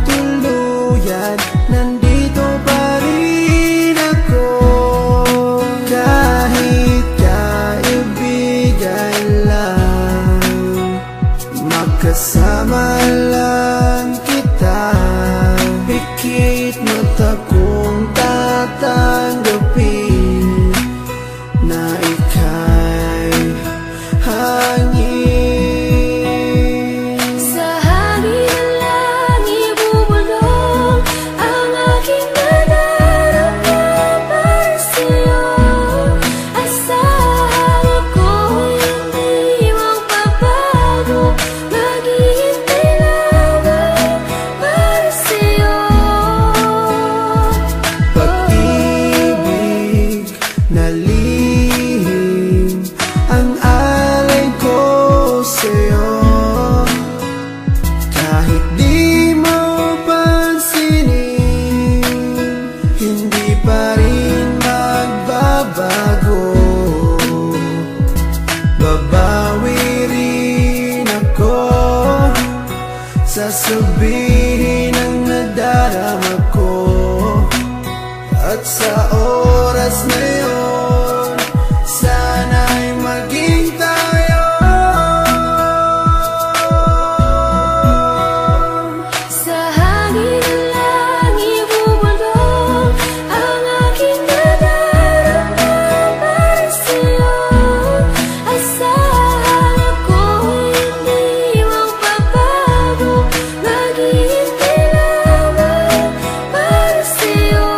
tuluyan, nandito pa rin ako. Kahit kaibigan lang, makasama lang kita. Pikit mata kong tatanggapin na ika'y hangin. Sa hangin lang ibubulong ang aking nadarama para sa'yo. Asahan ako'y hindi magbabago, maghihintay lamang para sa'yo. Pag-ibig na lihim ang alay ko sa'yo. Kahit di mo pansinin, hindi pa rin magbabago. Babawi rin ako, sasabihin ang nadarama ko. At sa oras na yun, sana'y maging tayo. Sa hangin lang ibubulong ang aking nadarama para sa'yo. Asahan ako'y hindi magbabago, maghihintay lamang para sa'yo.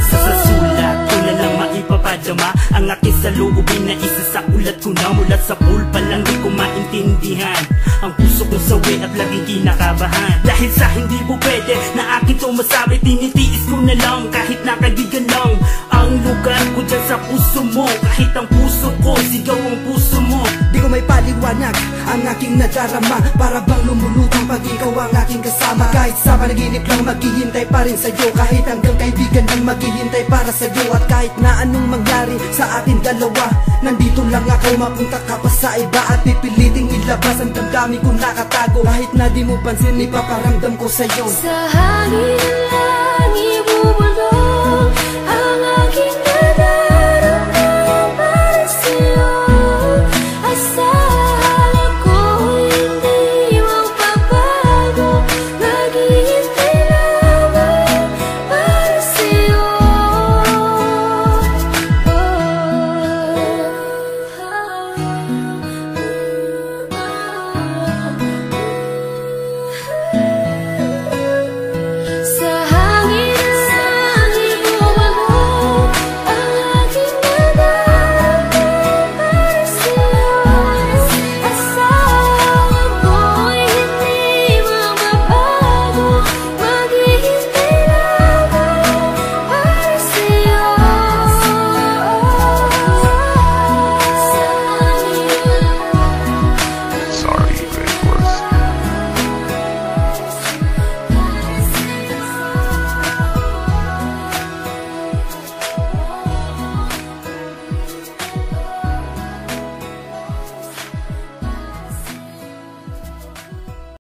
Sa sulat ko na lang maipapadama ang aking saloobin na isa sa ulat ko na. Mula sa pool pa lang di ko maintindihan ang puso kong sawi at laging kinakabahan. Dahil sa hindi po pwede na akin to masabi, tinitiis ko na lang kahit na kaibigan lang ang lugar ko dyan sa puso mo. Kahit ang puso ko, sigaw ang puso mo. Di ko may paliwanag ang aking nadarama, para bang lumulutang pag ikaw ang aking kasama. Kahit sa panaginip lang maghihintay pa rin sa'yo, kahit hanggang kaibigan lang maghihintay para sa'yo. At kahit na anong mangyari sa ating dalawa, nandito lang ako, mapunta ka pa sa iba at pipiliting ilabas ang damdamin kong nakatago. Kahit na di mo pansin, ipaparamdam ko sa'yo. Sa hangin lang ibubulong ang aking